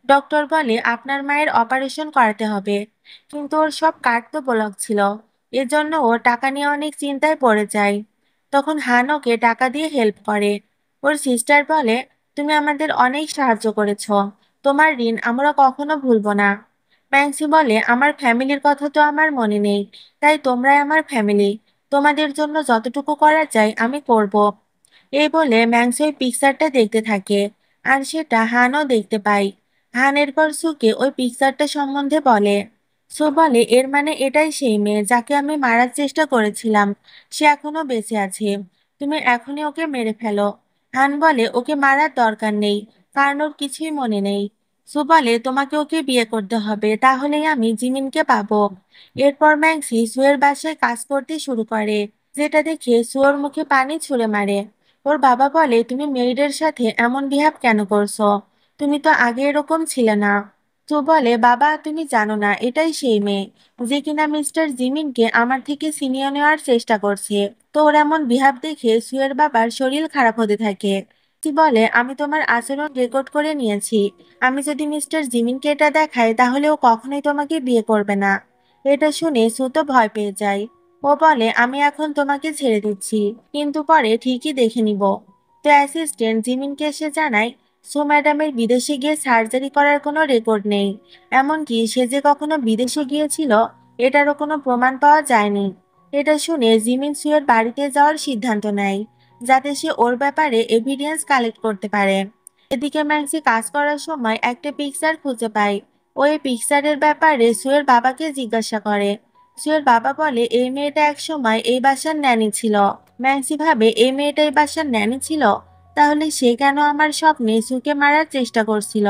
ডক্টর বলে, আপনার মায়ের অপারেশন করাতে হবে, কিন্তু ওর সব কার্ড তো ব্লক ছিল। এজন্য ও টাকা নিয়ে অনেক চিন্তায় পড়ে যায়। তখন হান ওকে টাকা দিয়ে হেল্প করে। ওর সিস্টার বলে, তুমি আমাদের অনেক সাহায্য করেছো, তোমার ঋণ আমরা কখনো ভুলবো না। ম্যান্সি বলে, আমার ফ্যামিলির কথা তো আমার মনে নেই, তাই তোমরাই আমার ফ্যামিলি, তোমাদের জন্য যতটুকু করা যায় আমি করব। এই বলে ম্যাংস ওই পিকচারটা দেখতে থাকে, আর সেটা হানও দেখতে পায়। হান এরপর সুকে ওই পিকচারটা সম্বন্ধে বলে। সু বলে, এর মানে এটাই সেই মেয়ে যাকে আমি মারার চেষ্টা করেছিলাম, সে এখনো বেঁচে আছে, তুমি এখনই ওকে মেরে ফেলো। হান বলে, ওকে মারার দরকার নেই, কারণ ওর কিছুই মনে নেই। সু বলে, তোমাকে ওকে বিয়ে করতে হবে, তাহলেই আমি জিমিনকে পাবো। এরপর ম্যাক্সি সুয়ের বাসায় কাজ করতে শুরু করে, যেটা দেখে সুয়োর মুখে পানি ছুঁড়ে মারে। ওর বাবা বলে, তুমি মেয়েদের সাথে এমন বিহেভ কেন করছো? তুমি তো আগে এরকম ছিলে না। তো বলে, বাবা তুমি জানো না, এটাই সেই মেয়ে যে কিনা মিস্টার জিমিনকে আমার থেকে ছিনিয়ে নেওয়ার চেষ্টা করছে। তো ওর এমন বিহেভ দেখে সুয়ের বাবার শরীর খারাপ হতে থাকে। কি বলে, আমি তোমার আচরণ রেকর্ড করে নিয়েছি, আমি যদি মিস্টার জিমিনকে এটা দেখাই তাহলে ও কখনোই তোমাকে বিয়ে করবে না। এটা শুনে সু তো ভয় পেয়ে যায়। ও বলে, আমি এখন তোমাকে ছেড়ে দিচ্ছি, কিন্তু পরে ঠিকই দেখে নিব। তো অ্যাসিস্ট্যান্ট জিমিনকে এসে জানায়, সু ম্যাডামের বিদেশে গিয়ে সার্জারি করার কোনো রেকর্ড নেই, এমনকি সে যে কখনো বিদেশে গিয়েছিল এটারও কোনো প্রমাণ পাওয়া যায়নি। এটা শুনে জিমিন সুয়ের বাড়িতে যাওয়ার সিদ্ধান্ত নেয়, যাতে সে ওর ব্যাপারে এভিডেন্স কালেক্ট করতে পারে। এদিকে ম্যাক্সি কাজ করার সময় একটা পিকচার খুঁজে পায়। ওই পিকচারের ব্যাপারে সুয়ের বাবাকে জিজ্ঞাসা করে। সুয়ের বাবা বলে, এই মেয়েটা একসময় এই বাসার ন্যানি ছিল। ম্যাক্সি ভাবে, এই মেয়েটা এই বাসার ন্যানি ছিল, তাহলে সে কেন আমার স্বপ্নে সুকে মারার চেষ্টা করছিল?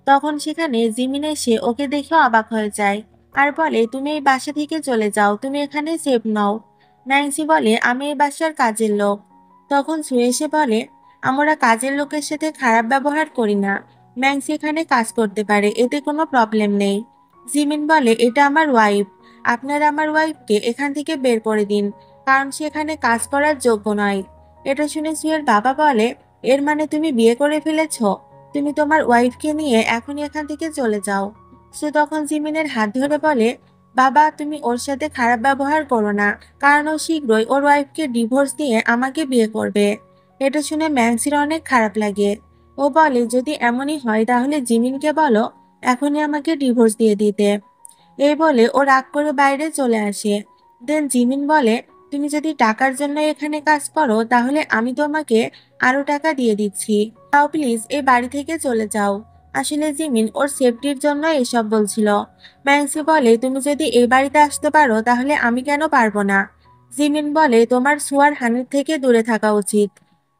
তখন সেখানে জিমিন এসে ওকে দেখে অবাক হয়ে যায় আর বলে, তুমি এই বাসা থেকে চলে যাও, তুমি এখানে সেফ নও। ন্যান্সি বলে, আমি এই বাসার কাজের লোক। তখন সু এসে বলে, আমরা কাজের লোকের সাথে খারাপ ব্যবহার করি না, ম্যাক্সি এখানে কাজ করতে পারে, এতে কোনো প্রবলেম নেই। জিমিন বলে, এটা আমার ওয়াইফ, আপনারা আমার ওয়াইফকে এখান থেকে বের করে দিন, কারণ সে এখানে কাজ করার যোগ্য নয়। এটা শুনে সুয়ের বাবা বলে, এর মানে তুমি বিয়ে করে ফেলেছো? তুমি তোমার ওয়াইফকে নিয়ে এখনই এখান থেকে চলে যাও। সে তখন জিমিনের হাত ধরে বলে, বাবা তুমি ওর সাথে খারাপ ব্যবহার করো না, কারণ ও শীঘ্রই ওর ওয়াইফকে ডিভোর্স দিয়ে আমাকে বিয়ে করবে। এটা শুনে ম্যাক্সির অনেক খারাপ লাগে। ও বলে, যদি এমনই হয় তাহলে জিমিনকে বলো এখনই আমাকে ডিভোর্স দিয়ে দিতে। এই বলে ও রাগ করে বাইরে চলে আসে। দেন জিমিন বলে, তুমি যদি টাকার জন্য এখানে কাজ করো তাহলে আমি তোমাকে আরো টাকা দিয়ে দিচ্ছি, তাও প্লিজ এই বাড়ি থেকে চলে যাও। আসলে জিমিন ওর সেফটির জন্য এসব বলছিল। ম্যান্সি বলে, তুমি যদি এই বাড়িতে আসতে পারো তাহলে আমি কেন পারবো না? জিমিন বলে, তোমার সুয়ার হানির থেকে দূরে থাকা উচিত।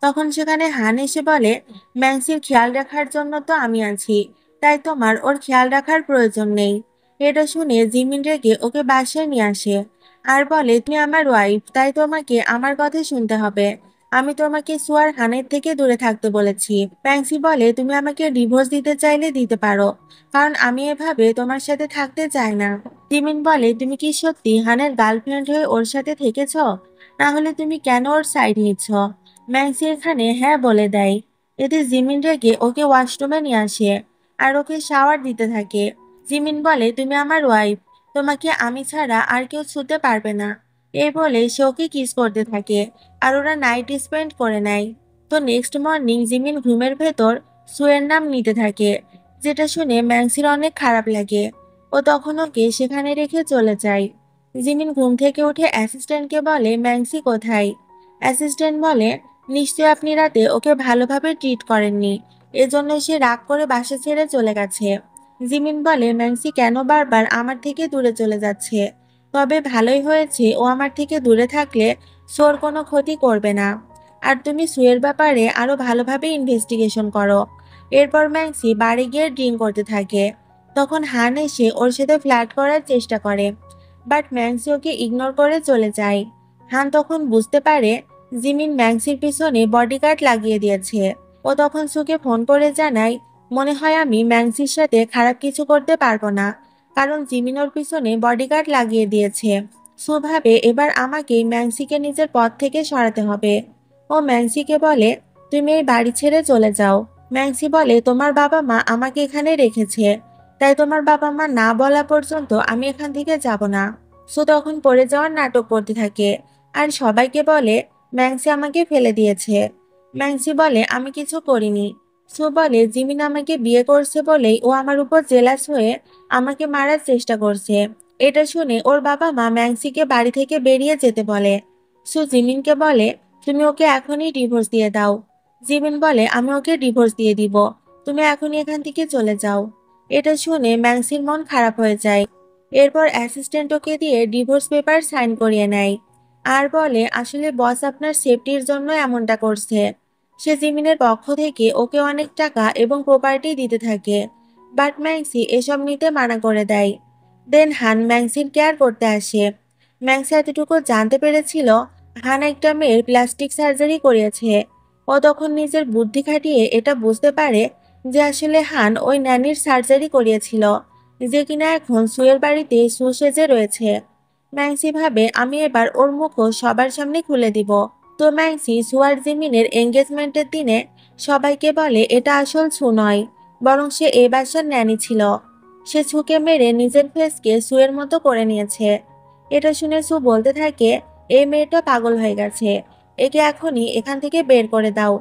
তখন সেখানে হান এসে বলে, ম্যান্সির খেয়াল রাখার জন্য তো আমি আছি, তাই তোমার ওর খেয়াল রাখার প্রয়োজন নেই। এটা শুনে জিমিন রেগে ওকে বাসায় নিয়ে আসে আর বলে, তুমি আমার ওয়াইফ, তাই তোমাকে আমার কথা শুনতে হবে। আমি তোমাকে সুয়ার হানের থেকে দূরে থাকতে বলেছি। প্যাংসি বলে, তুমি আমাকে ডিভোর্স দিতে চাইলে দিতে পারো, কারণ আমি এভাবে তোমার সাথে থাকতে চাই না। জিমিন বলে, তুমি কি সত্যি হানের গার্লফ্রেন্ড হয়ে ওর সাথে থেকেছ? না হলে তুমি কেন ওর সাইড নিচ্ছ? ম্যাংসি এখানে হ্যাঁ বলে দেয়। এতে জিমিন রেগে ওকে ওয়াশরুমে নিয়ে আসে আর ওকে শাওয়ার দিতে থাকে। জিমিন বলে, তুমি আমার ওয়াইফ, তোমাকে আমি ছাড়া আর কেউ ছুতে পারবে না। এই বলে সে ওকে কিস করতে থাকে আর ওরা নাইট স্পেন্ড করে নেয়। তো নেক্সট মর্নিং জিমিন ঘুমের ভেতর সুয়ের নাম নিতে থাকে, যেটা শুনে ম্যাক্সির অনেক খারাপ লাগে। ও তখন ওকে সেখানে রেখে চলে যায়। জিমিন ঘুম থেকে উঠে অ্যাসিস্ট্যান্টকে বলে ম্যাক্সি কোথায়। অ্যাসিস্ট্যান্ট বলে নিশ্চয়ই আপনি রাতে ওকে ভালোভাবে ট্রিট করেননি, এজন্য সে রাগ করে বাসা ছেড়ে চলে গেছে। জিমিন বলে ম্যাক্সি কেন বারবার আমার থেকে দূরে চলে যাচ্ছে। তবে ভালোই হয়েছে, ও আমার থেকে দূরে থাকলে সোর কোনো ক্ষতি করবে না। আর তুমি সুয়ের ব্যাপারে আরো ভালোভাবে ইনভেস্টিগেশন করো। এরপর ম্যাক্সি বাড়ি গিয়ে ড্রিঙ্ক করতে থাকে। তখন হান এসে ওর সাথে ফ্লার্ট করার চেষ্টা করে, বাট ম্যাক্সি ওকে ইগনোর করে চলে যায়। হান তখন বুঝতে পারে জিমিন ম্যাক্সির পিছনে বডিগার্ড লাগিয়ে দিয়েছে। ও তখন সুকে ফোন করে জানায়, মনে হয় আমি ম্যাক্সির সাথে খারাপ কিছু করতে পারবো না, কারণ জিমিন ওর পিছনে বডিগার্ড লাগিয়ে দিয়েছে। সু ভাবে এবার আমাকে ম্যাক্সিকে নিজের পথ থেকে সরাতে হবে। ও ম্যাক্সিকে বলে তুমি এই বাড়ি ছেড়ে চলে যাও। ম্যাক্সি বলে তোমার বাবা মা আমাকে এখানে রেখেছে, তাই তোমার বাবা মা না বলা পর্যন্ত আমি এখান থেকে যাব না। সো তখন পড়ে যাওয়ার নাটক করতে থাকে আর সবাইকে বলে ম্যাক্সি আমাকে ফেলে দিয়েছে। ম্যাক্সি বলে আমি কিছু করিনি। সো বলে জিমিন আমাকে বিয়ে করছে বলেই ও আমার উপর জেলাস হয়ে আমাকে মারার চেষ্টা করছে। এটা শুনে ওর বাবা মা ম্যাক্সিকে বাড়ি থেকে বেরিয়ে যেতে বলে। সো জিমিনকে বলে তুমি ওকে এখনই ডিভোর্স দিয়ে দাও। জিমিন বলে আমি ওকে ডিভোর্স দিয়ে দিব, তুমি এখনই এখান থেকে চলে যাও। এটা শুনে ম্যাক্সির মন খারাপ হয়ে যায়। এরপর অ্যাসিস্ট্যান্ট ওকে দিয়ে ডিভোর্স পেপার সাইন করিয়ে নেয় আর বলে আসলে বস আপনার সেফটির জন্য এমনটা করছে। সে জিমিনের পক্ষ থেকে ওকে অনেক টাকা এবং প্রপার্টি দিতে থাকে, বাট ম্যাক্সি এসব নিতে মানা করে দেয়। দেন হান ম্যাক্সির কেয়ার করতে আসে। ম্যাক্সি এতটুকু জানতে পেরেছিল হান একটা মেয়ের প্লাস্টিক সার্জারি করিয়েছে। ও তখন নিজের বুদ্ধি খাটিয়ে এটা বুঝতে পারে যে আসলে হান ওই ন্যানির সার্জারি করিয়েছিল, যে কিনা এখন সুয়ের বাড়িতে সু সেজে রয়েছে। ম্যাক্সি ভাবে আমি এবার ওর মুখও সবার সামনে খুলে দিব। তো ম্যাক্সি সু আর জিমিনের এঙ্গেজমেন্টের দিনে সবাইকে বলে এটা আসল সু নয়, বরং সে এই বাসার ন্যানি ছিল। সে সুকে মেরে নিজের ফেসকে সুয়ের মতো করে নিয়েছে। এটা শুনে সু বলতে থাকে এই মেয়েটা পাগল হয়ে গেছে, একে এখনই এখান থেকে বের করে দাও।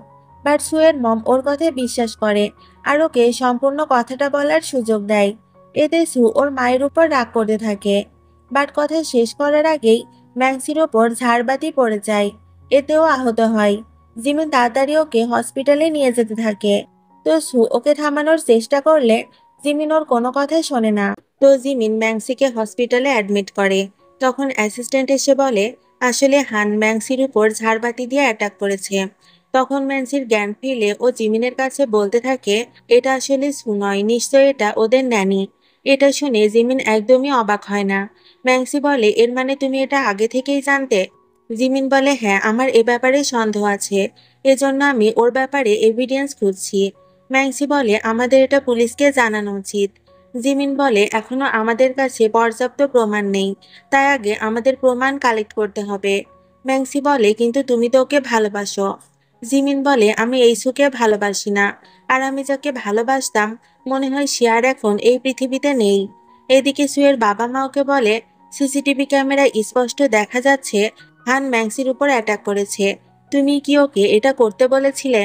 বাট সুয়ের মম ওর কথায় বিশ্বাস করে আর ওকে সম্পূর্ণ কথাটা বলার সুযোগ দেয়। এতে সু ওর মায়ের উপর রাগ করতে থাকে, বাট কথা শেষ করার আগেই ম্যাক্সির ওপর ঝাড়বাতি পড়ে যায়। এতেও আহত হয়। জিমিন তাড়াতাড়ি ওকে হসপিটালে নিয়ে যেতে থাকে। তো সু ওকে থামানোর চেষ্টা করলে জিমিন ওর কোনো কথাই শোনে না। তো জিমিন ম্যাক্সিকে হসপিটালে অ্যাডমিট করে। তখন অ্যাসিস্ট্যান্ট এসে বলে আসলে হান ম্যাক্সির উপর ঝাড়বাতি দিয়ে অ্যাটাক করেছে। তখন ম্যাক্সির জ্ঞান ফিরলে ও জিমিনের কাছে বলতে থাকে এটা আসলে সু নয়, নিশ্চয় এটা ওদের ন্যানি। এটা শুনে জিমিন একদমই অবাক হয় না। ম্যাক্সি বলে এর মানে তুমি এটা আগে থেকেই জানতে। জিমিন বলে হ্যাঁ, আমার এ ব্যাপারে সন্দেহ আছে, এজন্য আমি ওর ব্যাপারে এভিডেন্স খুঁজছি। ম্যাক্সি বলে আমাদের এটা পুলিশকে জানানো উচিত। জিমিন বলে এখনো আমাদের কাছে পর্যাপ্ত প্রমাণ নেই, তাই আগে আমাদের প্রমাণ কালেক্ট করতে হবে। ম্যাক্সি বলে কিন্তু তুমি তো ওকে ভালোবাসো। জিমিন বলে আমি এই সুকে ভালোবাসি না, আর আমি যাকে ভালোবাসতাম মনে হয় সে আর এখন এই পৃথিবীতে নেই। এদিকে সুয়ের বাবা মা ওকে বলে সিসিটিভি ক্যামেরায় স্পষ্ট দেখা যাচ্ছে হান ম্যাক্সির উপর অ্যাটাক করেছে, তুমি কি ওকে এটা করতে বলেছিলে?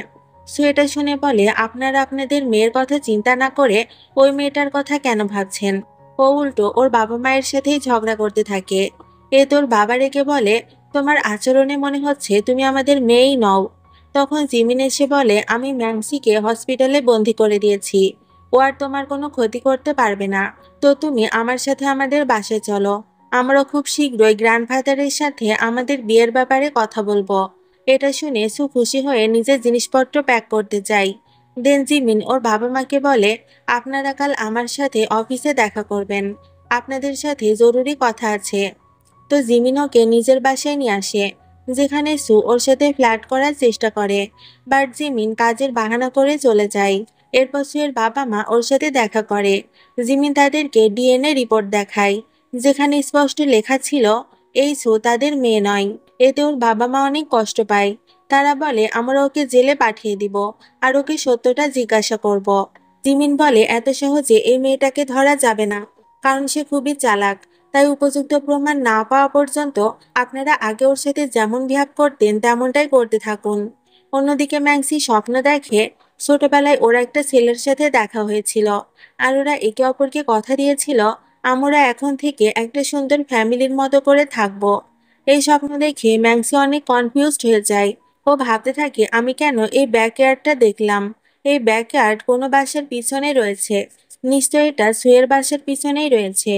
সু এটা শুনে বলে আপনারা আপনাদের মেয়ের কথা চিন্তা না করে ওই মেয়েটার কথা কেন ভাবছেন? ও উল্টো ওর বাবা মায়ের সাথেই ঝগড়া করতে থাকে। এ তোর বাবা রেগে বলে তোমার আচরণে মনে হচ্ছে তুমি আমাদের মেয়েই নও। তখন জিমিন এসে বলে আমি ম্যাক্সিকে হসপিটালে বন্দি করে দিয়েছি, ও আর তোমার কোনো ক্ষতি করতে পারবে না। তো তুমি আমার সাথে আমাদের বাসায় চলো, আমরা খুব শীঘ্রই গ্র্যান্ডফাদারের সাথে আমাদের বিয়ের ব্যাপারে কথা বলবো। এটা শুনে সু খুশি হয়ে নিজের জিনিসপত্র প্যাক করতে চাই। দেন জিমিন ওর বাবা মাকে বলে আপনারা কাল আমার সাথে অফিসে দেখা করবেন, আপনাদের সাথে জরুরি কথা আছে। তো জিমিন ওকে নিজের বাসায় নিয়ে আসে, যেখানে সু ওর সাথে ফ্ল্যাট করার চেষ্টা করে, বাট জিমিন কাজের বাহানা করে চলে যায়। এরপর সুয়ের বাবা মা ওর সাথে দেখা করে। জিমিন তাদেরকে ডিএনএ রিপোর্ট দেখায়, যেখানে স্পষ্ট লেখা ছিল এই সু তাদের মেয়ে নয়। এতে ওর বাবা মা অনেক কষ্ট পায়। তারা বলে আমরা ওকে জেলে পাঠিয়ে দিব আর ওকে সত্যটা জিজ্ঞাসা করব। জিমিন বলে এত সহজে এই মেয়েটাকে ধরা যাবে না, কারণ সে খুবই চালাক, তাই উপযুক্ত প্রমাণ না পাওয়া পর্যন্ত আপনারা আগে ওর সাথে যেমন বিহেভ করতেন তেমনটাই করতে থাকুন। অন্যদিকে ম্যাক্সি স্বপ্ন দেখে ছোটবেলায় ওরা একটা ছেলের সাথে দেখা হয়েছিল, আর ওরা একে অপরকে কথা দিয়েছিল আমরা এখন থেকে একটা সুন্দর ফ্যামিলির মতো করে থাকবো। এই স্বপ্ন দেখে ম্যাক্সি অনেক কনফিউজড হয়ে যায়। ও ভাবতে থাকে আমি কেন এই ব্যাকয়ার্ডটা দেখলাম। এই ব্যাকয়ার্ড কোনো বাসার পিছনে রয়েছে, নিশ্চয়ই এটা সুয়ের বাসার পিছনেই রয়েছে।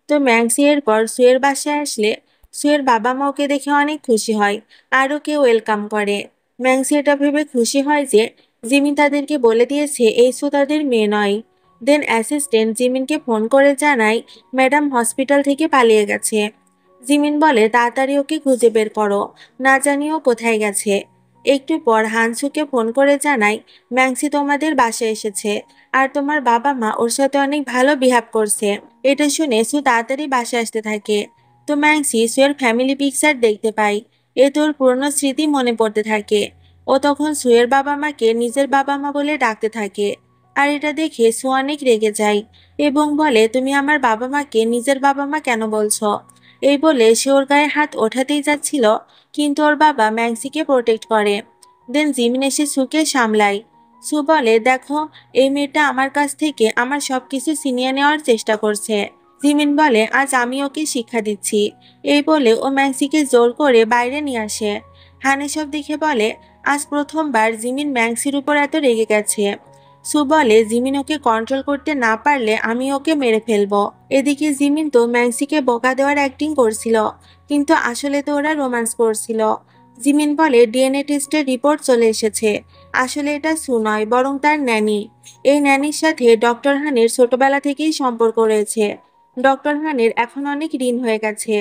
তো ম্যাক্সি এরপর সুয়ের বাসায় আসলে সুয়ের বাবা মা ওকে দেখে অনেক খুশি হয় আর ওকে ওয়েলকাম করে। ম্যাক্সি এটা ভেবে খুশি হয় যে জিমিন তাদেরকে বলে দিয়েছে এই সু তাদের মেয়ে নয়। দেন অ্যাসিস্ট্যান্ট জিমিনকে ফোন করে জানায় ম্যাডাম হসপিটাল থেকে পালিয়ে গেছে। জিমিন বলে তাড়াতাড়ি ওকে খুঁজে বের করো, না জানিও কোথায় গেছে। একটু পর হানসুকে ফোন করে জানায় ম্যাক্সি তোমাদের বাসায় এসেছে আর তোমার বাবা মা ওর সাথে অনেক ভালো বিহেভ করছে। এটা শুনে সু তাড়াতাড়ি বাসায় আসতে থাকে। তো ম্যাক্সি সুয়ের ফ্যামিলি পিকচার দেখতে পায়। এতে ওর পুরনো স্মৃতি মনে পড়তে থাকে। ও তখন সুয়ের বাবা মাকে নিজের বাবা মা বলে ডাকতে থাকে। আর এটা দেখে সু অনেক রেগে যায় এবং বলে তুমি আমার বাবা মাকে নিজের বাবা মা কেন বলছো। এই বলে সে ওর গায়ে হাত ওঠাতেই যাচ্ছিল, কিন্তু ওর বাবা ম্যাক্সিকে প্রোটেক্ট করে। দেন জিমিন এসে সুকে সামলায়। সু বলে দেখো, এই মেয়েটা আমার কাছ থেকে আমার সবকিছু ছিনিয়ে নেওয়ার চেষ্টা করছে। জিমিন বলে আজ আমি ওকে শিক্ষা দিচ্ছি। এই বলে ও ম্যাক্সিকে জোর করে বাইরে নিয়ে আসে। হান এসব দেখে বলে আজ প্রথমবার জিমিন ম্যাক্সির উপর এত রেগে গেছে। সু বলে জিমিন ওকে কন্ট্রোল করতে না পারলে আমি ওকে মেরে ফেলবো। এদিকে জিমিন তো ম্যাক্সিকে বোকা দেওয়ার অ্যাক্টিং করছিল, কিন্তু আসলে তো ওরা রোম্যান্স করছিল। জিমিন বলে ডিএনএ টেস্টের রিপোর্ট চলে এসেছে। আসলে এটা সু নয়, বরং তার ন্যানি। এই ন্যানির সাথে ডক্টর হানের ছোটবেলা থেকেই সম্পর্ক রয়েছে। ডক্টর হানের এখন অনেক ঋণ হয়ে গেছে,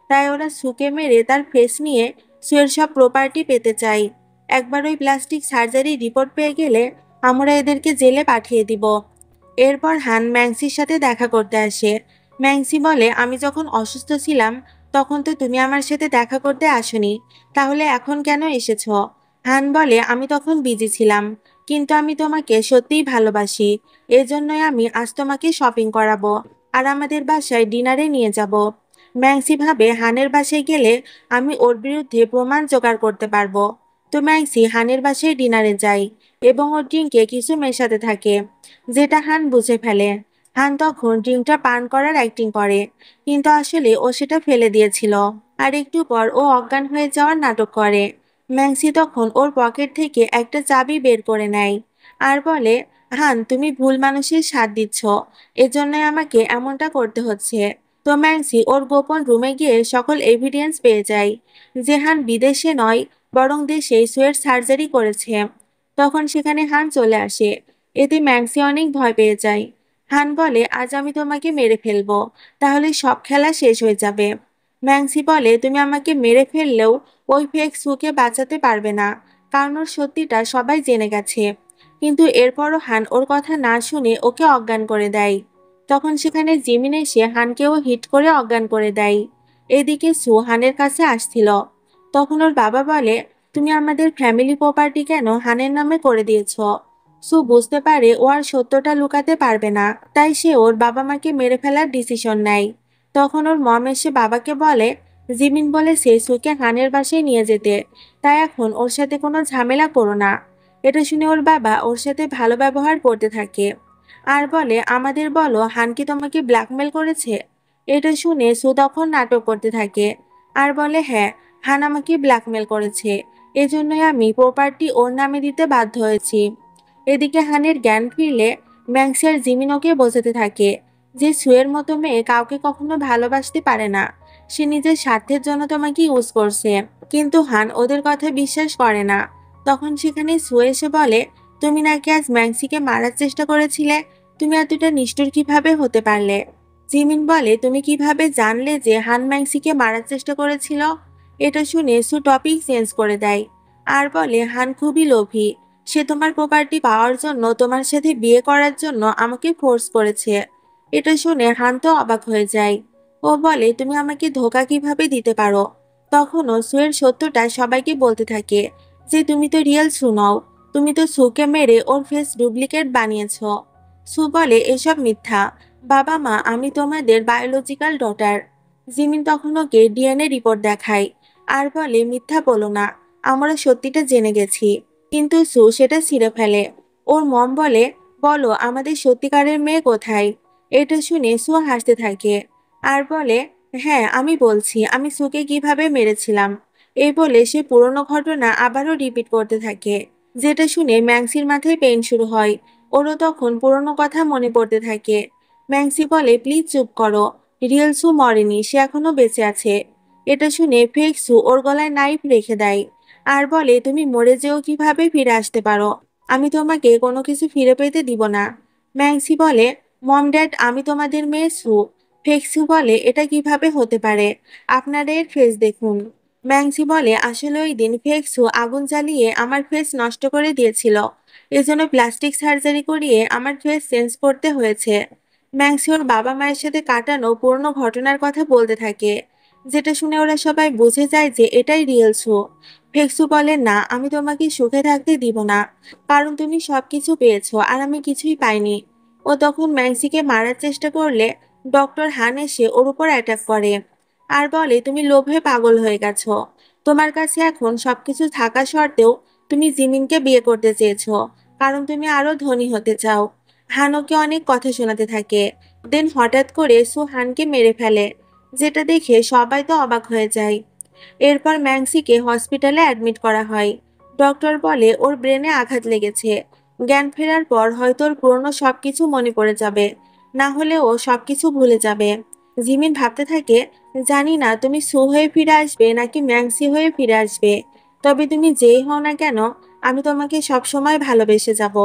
তাই ওরা সুকে মেরে তার ফেস নিয়ে সুয়ের সব প্রপার্টি পেতে চায়। একবার ওই প্লাস্টিক সার্জারি রিপোর্ট পেয়ে গেলে আমরা এদেরকে জেলে পাঠিয়ে দিব। এরপর হান ম্যাক্সির সাথে দেখা করতে আসে। ম্যাক্সি বলে আমি যখন অসুস্থ ছিলাম তখন তো তুমি আমার সাথে দেখা করতে আসোনি, তাহলে এখন কেন এসেছো? হান বলে আমি তখন বিজি ছিলাম, কিন্তু আমি তোমাকে সত্যিই ভালোবাসি। এজন্যই আমি আজ তোমাকে শপিং করাবো আর আমাদের বাসায় ডিনারে নিয়ে যাব। ম্যাক্সি ভাবে হানের বাসায় গেলে আমি ওর বিরুদ্ধে প্রমাণ জোগাড় করতে পারবো। তো ম্যাক্সি হানের বাসায় ডিনারে যায় এবং ওর ড্রিঙ্কে কিছু মেশাতে থাকে, যেটা হান বুঝে ফেলে। হান তখন ড্রিঙ্কটা পান করার অ্যাক্টিং করে, কিন্তু আসলে ও সেটা ফেলে দিয়েছিল। আর একটু পর ও অজ্ঞান হয়ে যাওয়ার নাটক করে। ম্যাক্সি তখন ওর পকেট থেকে একটা চাবি বের করে নেয় আর বলে হান তুমি ভুল মানুষের সাথ দিচ্ছ, এজন্যই আমাকে এমনটা করতে হচ্ছে। তো ম্যাক্সি ওর গোপন রুমে গিয়ে সকল এভিডেন্স পেয়ে যায় যে হান বিদেশে নয়, বরং দেশে সুয়ের সার্জারি করেছে। তখন সেখানে হান চলে আসে। এতে ম্যাক্সি অনেক ভয় পেয়ে যায়। হান বলে আজ আমি তোমাকে মেরে ফেলবো, তাহলে সব খেলা শেষ হয়ে যাবে। ম্যাক্সি বলে তুমি আমাকে মেরে ফেললেও ওই ফেক সুকে বাঁচাতে পারবে না, কারণ ওর সত্যিটা সবাই জেনে গেছে। কিন্তু এরপরও হান ওর কথা না শুনে ওকে অজ্ঞান করে দেয়। তখন সেখানে জিমিন এসে হানকেও হিট করে অজ্ঞান করে দেয়। এদিকে সু হানের কাছে আসছিল। তখন ওর বাবা বলে তুমি আমাদের ফ্যামিলি প্রপার্টি কেন হানের নামে করে দিয়েছ। সু বুঝতে পারে ও আর সত্যটা লুকাতে পারবে না, তাই সে ওর বাবা মাকে মেরে ফেলার ডিসিশন নেয়। তখন ওর মম এসে বাবাকে বলে জিমিন বলেছে সুকে হানের বাসায় নিয়ে যেতে, তাই এখন ওর সাথে কোনো ঝামেলা করো না। এটা শুনে ওর বাবা ওর সাথে ভালো ব্যবহার করতে থাকে আর বলে আমাদের বলো হান কি তোমাকে ব্ল্যাকমেল করেছে। এটা শুনে সু তখন নাটক করতে থাকে আর বলে হ্যাঁ, হান আমাকে ব্ল্যাকমেল করেছে, এজন্যই আমি প্রপার্টি ওর নামে দিতে বাধ্য হয়েছি। এদিকে হানের জ্ঞান ফিরলে ম্যাক্সি আর জিমিন ওকে বোঝাতে থাকে যে সুয়ের মতো মেয়ে কাউকে কখনো ভালোবাসতে পারে না, সে নিজের স্বার্থের জন্য তোমাকে ইউজ করছে। কিন্তু হান ওদের কথা বিশ্বাস করে না। তখন সেখানে সু এসে বলে তুমি নাকি আজ ম্যাক্সিকে মারার চেষ্টা করেছিলে, তুমি এতটা নিষ্ঠুর কিভাবে হতে পারলে। জিমিন বলে তুমি কিভাবে জানলে যে হান ম্যাক্সিকে মারার চেষ্টা করেছিল। এটা শুনে সু টপিক চেঞ্জ করে দেয় আর বলে হান খুবই লোভী, সে তোমার প্রপার্টি পাওয়ার জন্য তোমার সাথে বিয়ে করার জন্য আমাকে ফোর্স করেছে। এটা শুনে হান তো অবাক হয়ে যায়। ও বলে তুমি আমাকে ধোঁকা কিভাবে দিতে পারো। তখনও সুয়ের সত্যটা সবাইকে বলতে থাকে যে তুমি তো রিয়েল সু নও, তুমি তো সুকে মেরে ওর ফেস ডুপ্লিকেট বানিয়েছ। সু বলে এসব মিথ্যা, বাবা মা আমি তোমাদের বায়োলজিক্যাল ডটার। জিমিন তখন ওকে ডিএনএ রিপোর্ট দেখায় আর বলে মিথ্যা বলো না, আমরা সত্যিটা জেনে গেছি। কিন্তু সু সেটা ছিঁড়ে ফেলে। ওর মম বলে, বলো আমাদের সত্যিকারের মেয়ে কোথায়? এটা শুনে সু হাসতে থাকে আর বলে, হ্যাঁ আমি বলছি আমি সুকে কিভাবে মেরেছিলাম। এই বলে সে পুরনো ঘটনা আবারও রিপিট করতে থাকে, যেটা শুনে ম্যাক্সির মাথায় পেইন শুরু হয়। ওরও তখন পুরনো কথা মনে পড়তে থাকে। ম্যাক্সি বলে, প্লিজ চুপ করো, রিয়েল সু মরেনি, সে এখনো বেঁচে আছে। এটা শুনে ফেক সু ওর গলায় নাইফ রেখে দেয় আর বলে, তুমি মরে যেও কিভাবে ফিরে আসতে পারো? আমি তোমাকে কোনো কিছু ফিরে পেতে দিব না। ম্যাক্সি বলে, মম ড্যাড আমি তোমাদের মেয়ে সু। ফেক সু বলে, এটা কিভাবে হতে পারে? আপনারা এর ফেস দেখুন। ম্যাক্সি বলে, আসলে ওই দিন ফেক সু আগুন জ্বালিয়ে আমার ফেস নষ্ট করে দিয়েছিল, এজন্য প্লাস্টিক সার্জারি করিয়ে আমার ফেস চেঞ্জ করতে হয়েছে। ম্যাক্সি ওর বাবা মায়ের সাথে কাটানো পুরনো ঘটনার কথা বলতে থাকে, যেটা শুনে ওরা সবাই বুঝে যায় যে এটাই রিয়েল সু। ফেক্সু বলে, না আমি তোমাকে সুখে থাকতে দিব না, কারণ তুমি সবকিছু পেয়েছো আর আমি কিছুই পাইনি। ও তখন ম্যাক্সিকে মারার চেষ্টা করলে ডক্টর হান এসে ওর উপর অ্যাটাক করে আর বলে, তুমি লোভে পাগল হয়ে গেছো। তোমার কাছে এখন সবকিছু থাকা সত্ত্বেও তুমি জিমিনকে বিয়ে করতে চেয়েছো, কারণ তুমি আরো ধনী হতে চাও। হান ওকে অনেক কথা শোনাতে থাকে। দেন হঠাৎ করে সু হানকে মেরে ফেলে, যেটা দেখে সবাই তো অবাক হয়ে যায়। এরপর ম্যাক্সিকে হসপিটালে অ্যাডমিট করা হয়। ডক্টর বলে, ওর ব্রেনে আঘাত লেগেছে, জ্ঞান ফেরার পর হয়তো ওর পুরনো সবকিছু মনে পড়ে যাবে, না হলে ও সবকিছু ভুলে যাবে। জিমিন ভাবতে থাকে, জানি না তুমি সু হয়ে ফিরে আসবে নাকি ম্যাক্সি হয়ে ফিরে আসবে, তবে তুমি যেই হও না কেন আমি তোমাকে সবসময় ভালোবেসে যাব।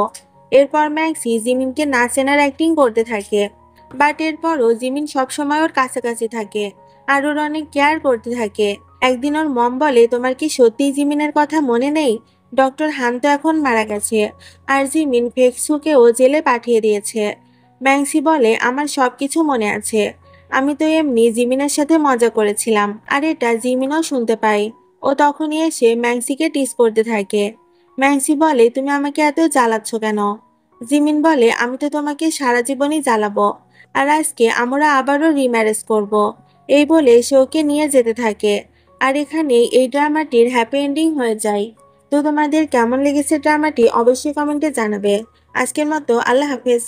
এরপর ম্যাক্সি জিমিনকে না চেনার অ্যাক্টিং করতে থাকে, বাট এরপরও জিমিন সবসময় ওর কাছাকাছি থাকে আর ওর অনেক কেয়ার করতে থাকে। একদিন ওর মম বলে, তোমার কি সত্যিই জিমিনের কথা মনে নেই? ডক্টর হান তো এখন মারা গেছে আর জিমিন ফেক্সুকেও জেলে পাঠিয়ে দিয়েছে। ম্যাক্সি বলে, আমার সবকিছু মনে আছে, আমি তো এমনি জিমিনের সাথে মজা করেছিলাম। আর এটা জিমিনও শুনতে পাই। ও তখনই এসে ম্যাক্সিকে টিস করতে থাকে। ম্যাক্সি বলে, তুমি আমাকে এত জ্বালাচ্ছ কেন? জিমিন বলে, আমি তো তোমাকে সারা জীবনই জ্বালাবো, আর আজকে আমরা আবারও রিম্যারেজ করব। এই বলে সে ওকে নিয়ে যেতে থাকে। আর এখানে এই ড্রামাটির হ্যাপি এন্ডিং হয়ে যায়। তো তোমাদের কেমন লেগেছে ড্রামাটি অবশ্যই কমেন্টে জানাবে। আজকের মতো আল্লাহ হাফেজ।